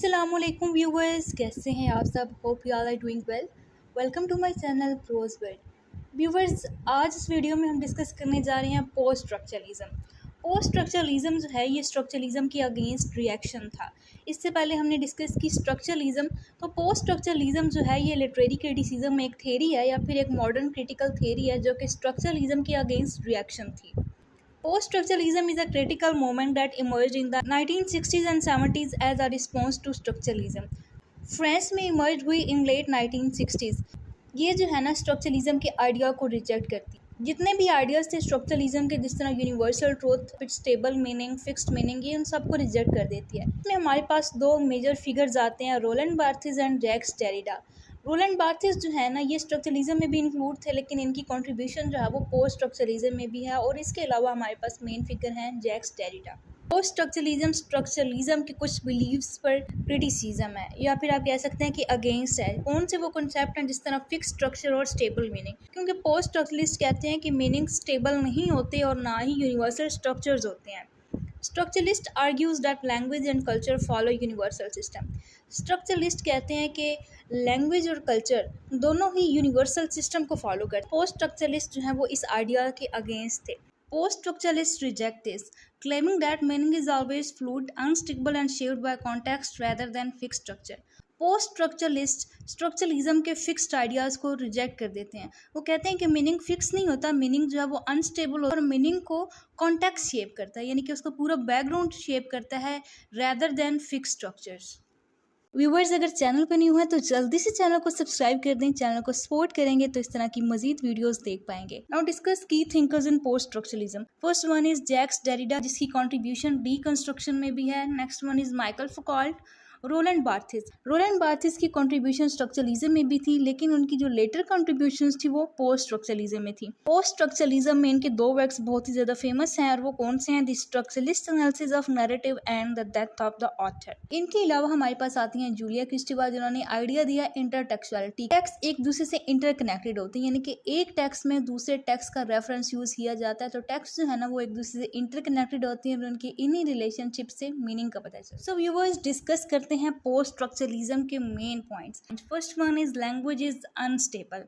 अस्सलामुअलैकुम व्यूवर्स, कैसे हैं आप सब। Hope you all are doing well. Welcome to my channel prose world. Viewers, आज इस वीडियो में हम डिस्कस करने जा रहे हैं पोस्ट स्ट्रक्चरलिज्म। पोस्ट स्ट्रक्चरलिज्म जो है ये स्ट्रक्चरलिज्म के अगेंस्ट रिएक्शन था। इससे पहले हमने डिस्कस की स्ट्रक्चरलिज्म। तो पोस्ट स्ट्रक्चरलिज्म जो है ये लिटरेरी क्रिटिसिज्म में एक थेरी है या फिर एक मॉडर्न क्रिटिकल थेरी है जो कि स्ट्रक्चरलिज्म के अगेंस्ट रिएक्शन थी। Post-structuralism is a critical movement that emerged in the 1960s and 70s as a response to structuralism. France में इमर्ज हुई इन लेट 1960s। ये जो है ना स्ट्रक्चरलिज्म के आइडिया को रिजेक्ट करती। जितने भी आइडियाज थे स्ट्रक्चरलिज्म के, जिस तरह universal truth, stable meaning, fixed meaning, ये उन सबको रिजेक्ट कर देती है। इसमें हमारे पास दो मेजर फिगर्स आते हैं, Roland Barthes and Jacques Derrida. Roland Barthes जो है ना ये स्ट्रक्चरलिज्म में भी इंक्लूड थे, लेकिन इनकी कंट्रीब्यूशन जो है वो पोस्ट स्ट्रक्चरलिज्म में भी है। और इसके अलावा हमारे पास मेन फिगर हैं Jacques Derrida. Post structuralism structuralism के कुछ बिलीव्स पर क्रिटिसिज्म है या फिर आप कह सकते हैं कि अगेंस्ट है। कौन से वो कॉन्सेप्ट हैं, जिस तरह फिक्स स्ट्रक्चर और स्टेबल मीनिंग। क्योंकि पोस्ट स्ट्रक्चरलिस्ट कहते हैं कि मीनिंग स्टेबल नहीं होते और ना ही यूनिवर्सल स्ट्रक्चर्स होते हैं। Structuralist argues that language and culture follow universal system. Structuralist कहते हैं कि लैंग्वेज और कल्चर दोनों ही यूनिवर्सल सिस्टम को फॉलो करते हैं। पोस्ट स्ट्रक्चरलिस्ट जो है वो इस आइडिया के अगेंस्ट थे। Post structuralist reject this, claiming that meaning is always fluid, unstable and shaped by context rather than fixed structure. Post structuralist structuralism के फिक्स्ड आइडियाज़ को रिजेक्ट कर देते हैं। वो कहते हैं कि मीनिंग फिक्स नहीं होता, मीनिंग जो है वो अनस्टेबल होता है और मीनिंग को कॉन्टेक्स्ट शेप करता है, यानी कि उसका पूरा बैकग्राउंड शेप करता है rather than fix structures. Viewers, अगर चैनल पर न्यू है तो जल्दी से चैनल को सब्सक्राइब कर दें। चैनल को सपोर्ट करेंगे तो इस तरह की मजीद वीडियोस देख पाएंगे। नाउ डिस्कस की thinkers in post structuralism. First one is Jacques Derrida, जिसकी कंट्रीब्यूशन डीकंस्ट्रक्शन में भी है। Next one is Michel Foucault, Roland Barthes. Roland Barthes की कंट्रीब्यूशन स्ट्रक्चरलिज्म में भी थी, लेकिन उनकी जो लेटर कंट्रीब्यूशंस थी वो पोस्ट स्ट्रक्चरलिज्म में थी। पोस्ट स्ट्रक्चरलिज्म में इनके दो वर्क्स बहुत ही ज्यादा फेमस हैं और वो कौन से हैं, the structuralist analysis of narrative and the death of the author. इनके अलावा हमारे पास आती हैं जूलिया क्रिस्टोबल, जिन्होंने आइडिया दिया इंटरटेक्चुअलिटी। टेक्स्ट एक दूसरे से इंटरकनेक्टेड होते हैं, यानी कि एक टेक्स्ट में दूसरे टेक्स्ट का रेफरेंस यूज किया जाता है, तो टेक्स्ट जो है ना वो एक दूसरे से इंटरकनेक्टेड होती है और उनकी इन्हीं रिलेशनशिप से मीनिंग का पता चलता है। सो व्यूअर्स, डिस्कस करते हैं पोस्ट स्ट्रक्चरलिज्म के main points. First one is language is unstable.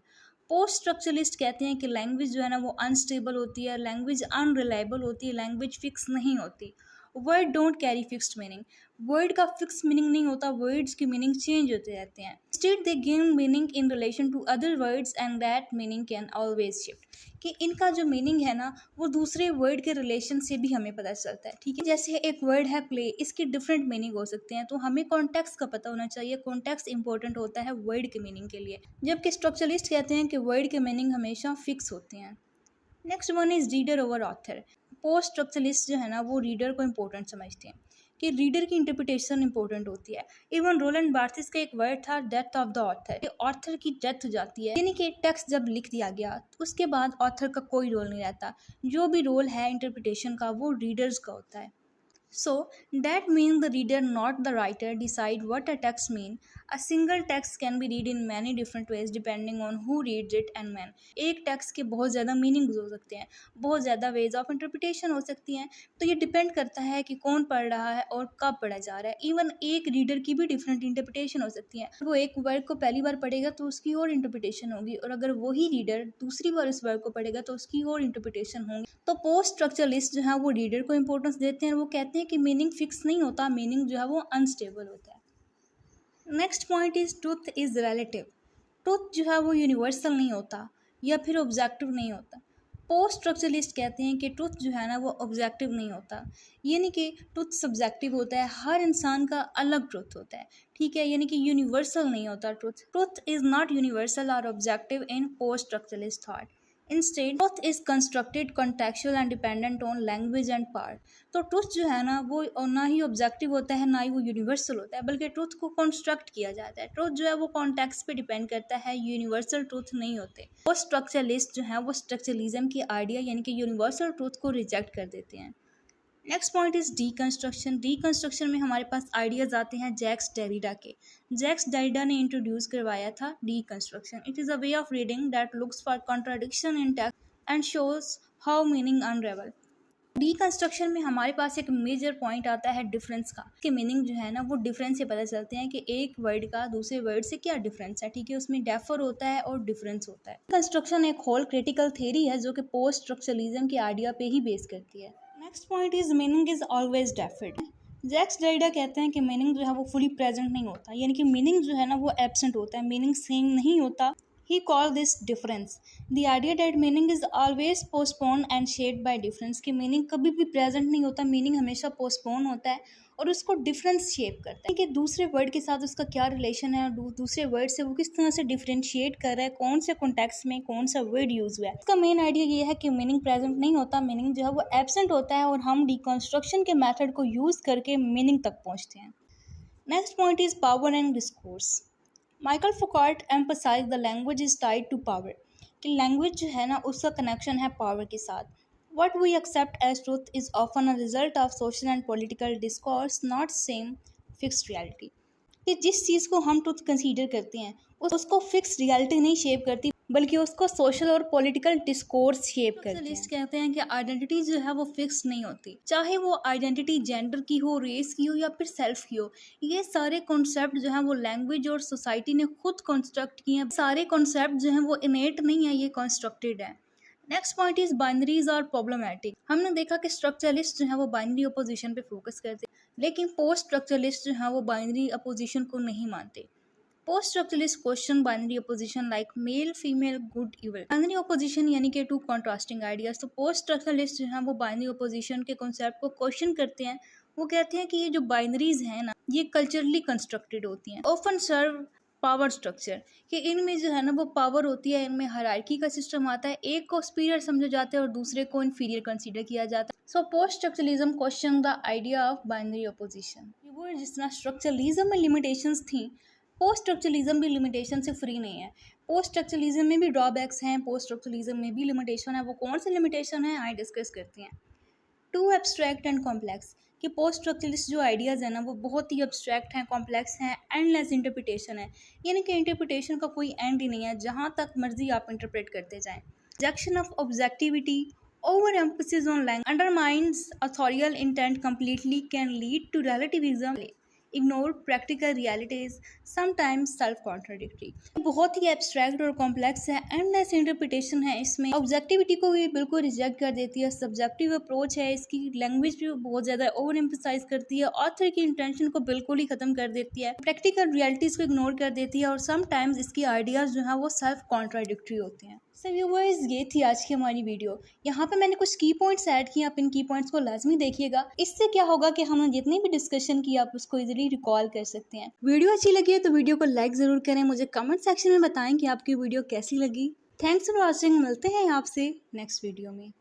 Post structuralist कहते हैं कि लैंग्वेज जो है ना वो अनस्टेबल होती है, लैंग्वेज अनरिलायबल होती है, लैंग्वेज फिक्स नहीं होती। Word don't carry fixed meaning, word का फिक्स मीनिंग नहीं होता, वर्ड्स की मीनिंग चेंज होते रहते हैं। State they gain meaning in relation to other words and that meaning can always shift. कि इनका जो मीनिंग है ना वो दूसरे वर्ड के रिलेशन से भी हमें पता चलता है। ठीक है, जैसे एक वर्ड है प्ले, इसके डिफरेंट मीनिंग हो सकते हैं, तो हमें कॉन्टेक्स्ट का पता होना चाहिए। कॉन्टेक्स्ट इंपॉर्टेंट होता है वर्ड के मीनिंग के लिए, जबकि स्ट्रक्चरलिस्ट कहते हैं कि वर्ड के मीनिंग हमेशा फिक्स होते हैं। Next one is reader over author. Post structuralist जो है ना वो रीडर को इम्पोर्टेंट समझते हैं कि रीडर की इंटरप्रिटेशन इंपॉर्टेंट होती है। इवन रोलैंड बार्थेस का एक वर्ड था death of the author. Author की डेथ हो जाती है, यानी कि टेक्स्ट जब लिख दिया गया तो उसके बाद ऑथर का कोई रोल नहीं रहता। जो भी रोल है इंटरप्रिटेशन का वो रीडर्स का होता है। So that means the reader, not the writer, decide what a text mean. A single text can be read in many different ways depending on who reads it and when. एक text के बहुत ज़्यादा meanings हो सकते हैं, बहुत ज़्यादा ways of interpretation हो सकती हैं, तो ये डिपेंड करता है कि कौन पढ़ रहा है और कब पढ़ा जा रहा है। इवन एक रीडर की भी डिफरेंट इंटरप्रिटेशन हो सकती है। वो एक वर्ड को पहली बार पढ़ेगा तो उसकी और इंटरप्रिटेशन होगी, और अगर वही रीडर दूसरी बार उस वर्ड को पढ़ेगा तो उसकी और इंटरप्रिटेशन होगी। तो पोस्ट स्ट्रक्चरलिस्ट जो है वो रीडर को इंपॉर्टेंस देते हैं, वो कहते हैं कि मीनिंग फिक्स नहीं होता, मीनिंग जो है वो अनस्टेबल होता है। Next point is truth is relative. Truth जो है वो यूनिवर्सल नहीं होता या फिर ऑब्जेक्टिव नहीं होता। पोस्ट स्ट्रक्चरलिस्ट कहते हैं कि ट्रूथ जो है ना वो ऑब्जेक्टिव नहीं होता, यानी कि ट्रूथ सब्जेक्टिव होता है, हर इंसान का अलग ट्रूथ होता है। ठीक है, यानी कि यूनिवर्सल नहीं होता truth. Truth is not universal और objective in post structuralist thought. Instead truth is constructed, contextual and dependent on language and part. तो ट्रूथ जो है ना वो ना ही ऑब्जेक्टिव होता है ना ही वो यूनिवर्सल होता है, बल्कि ट्रूथ को कंस्ट्रक्ट किया जाता है। ट्रूथ जो है वो कॉन्टेक्स्ट पे डिपेंड करता है, यूनिवर्सल ट्रूथ नहीं होते। वो स्ट्रक्चरलिस्ट जो है वो स्ट्रक्चरलिज्म की आइडिया यानी कि यूनिवर्सल ट्रूथ को रिजेक्ट कर देते हैं। Next point is deconstruction. Deconstruction में हमारे पास आइडियाज आते हैं जैक्स डेरिडा के। जैक्स डेरिडा ने इंट्रोड्यूस करवाया था deconstruction. It is a way of reading that looks for contradiction in text and shows how meaning अनरेवल। Reconstruction में हमारे पास एक मेजर पॉइंट आता है डिफरेंस का, कि मीनिंग जो है ना वो डिफरेंस से पता चलते हैं कि एक वर्ड का दूसरे वर्ड से क्या डिफरेंस है, ठीक है, उसमें डेफर होता है और डिफरेंस होता है। कंस्ट्रक्शन एक होल क्रिटिकल थ्योरी है जो कि पोस्ट स्ट्रक्चरलिज्म के आइडिया पे ही बेस करती है। Next point is meaning is always deferred. Jacques Derrida कहते हैं कि मीनिंग जो है वो फुली प्रेजेंट नहीं होता, यानी कि मीनिंग जो है ना वो एब्सेंट होता है, मीनिंग सेम नहीं होता। He called this difference. The idea that meaning is always postponed and shaped by difference, कि मीनिंग कभी भी प्रेजेंट नहीं होता, मीनिंग हमेशा पोस्टपोन होता है और उसको डिफरेंस शेप करता है कि दूसरे वर्ड के साथ उसका क्या रिलेशन है और दूसरे वर्ड से वो किस तरह से डिफरेंशिएट कर रहा है, कौन से कॉन्टेक्स्ट में कौन सा वर्ड यूज हुआ है। इसका मेन आइडिया ये है कि मीनिंग प्रेजेंट नहीं होता, मीनिंग जो है वो एब्सेंट होता है और हम डिकंस्ट्रक्शन के मेथड को यूज करके मीनिंग तक पहुंचते हैं। Next point is power and discourse. Michel Foucault emphasise the language is tied to power, कि लैंग्वेज जो है ना उसका कनेक्शन है पावर के साथ। What we accept as truth is often a result of social and political discourse, not same fixed reality. कि जिस चीज़ को हम ट्रुथ कंसीडर करते हैं उसको फिक्स रियलिटी नहीं शेप करती, बल्कि उसको सोशल और पॉलिटिकल डिस्कोर्स शेप करते हैं। कहते हैं कि आइडेंटिटी जो है वो फिक्स नहीं होती, चाहे वो आइडेंटिटी जेंडर की हो, रेस की हो या फिर सेल्फ की हो। ये सारे कॉन्सेप्ट जो है वो लैंग्वेज और सोसाइटी ने खुद कंस्ट्रक्ट किए हैं। सारे कॉन्सेप्ट जो हैं वो इनेट नहीं है, ये कंस्ट्रक्टेड है। नेक्स्ट पॉइंट इज बाइनरीज और प्रॉब्लमैटिक। हमने देखा कि स्ट्रक्चरलिस्ट जो है वो बाइनरी अपोजिशन पे फोकस करते हैं, लेकिन पोस्ट स्ट्रक्चरलिस्ट जो है वो बाइनरी अपोजिशन को नहीं मानते। Post structuralist question binary opposition like male female good evil. Binary opposition यानी कि टू कॉन्ट्रास्टिंग आइडियाज। तो पोस्ट स्ट्रक्चरलिस्ट जो है वो बाइनरी अपोजिशन के कॉन्सेप्ट को क्वेश्चन करते हैं। वो कहते हैं कि ये जो बाइनरीज हैं ना ये कल्चरली कंस्ट्रक्टेड होती हैं, ऑफन सर्व पावर स्ट्रक्चर, कि इनमें जो है ना वो पावर होती है, इनमें हायरार्की का सिस्टम आता है, एक को सुपीरियर समझा जाता है और दूसरे को इन्फीरियर कंसीडर किया जाता है। So post structuralism question the idea of binary opposition. वो जिस तरह स्ट्रक्चरलिज्म में लिमिटेशंस थी, पोस्ट स्ट्रक्चरलिज्म भी लिमिटेशन से फ्री नहीं है। पोस्ट स्ट्रक्चरलिज्म में भी ड्रॉबैक्स हैं, पोस्ट स्ट्रक्चरलिज्म में भी लिमिटेशन है। वो कौन सी लिमिटेशन है आइए डिस्कस करते हैं। टू एब्स्ट्रैक्ट एंड कॉम्प्लेक्स, कि पोस्ट स्ट्रक्चरलिस्ट जो आइडियाज़ है ना वो बहुत ही एब्स्ट्रैक्ट हैं, कॉम्प्लेक्स हैं, एंडलेस इंटरप्रिटेशन है, यानी कि इंटरप्रिटेशन का कोई एंड ही नहीं है, जहाँ तक मर्जी आप इंटरप्रेट करते जाएं। Rejection of objectivity, over emphasis on language undermines authorial intent completely, can lead to relativism, ignore practical realities, sometimes self contradictory. बहुत ही एब्स्ट्रैक्ट और कॉम्प्लेक्स है, एंडलेस इंटरप्रिटेशन है, इसमें ऑब्जेक्टिविटी को भी बिल्कुल रिजेक्ट कर देती है, सब्जेक्टिव अप्रोच है, इसकी लैंग्वेज भी बहुत ज़्यादा ओवर एम्फसाइज करती है, ऑथर की इंटेंशन को बिल्कुल ही ख़त्म कर देती है, प्रैक्टिकल रियलिटीज़ को इग्नोर कर देती है और समटाइम्स इसकी आइडियाज़ जो है वो सेल्फ कॉन्ट्राडिक्टरी होती हैं। सो व्यूअर्स, ये थी आज की हमारी वीडियो। यहाँ पे मैंने कुछ की पॉइंट्स ऐड किए, आप इन की पॉइंट्स को लाजमी देखिएगा। इससे क्या होगा कि हमने जितनी भी डिस्कशन की आप उसको इजीली रिकॉल कर सकते हैं। वीडियो अच्छी लगी है तो वीडियो को लाइक ज़रूर करें, मुझे कमेंट सेक्शन में बताएं कि आपकी वीडियो कैसी लगी। थैंक्स फॉर वॉचिंग, मिलते हैं आपसे नेक्स्ट वीडियो में।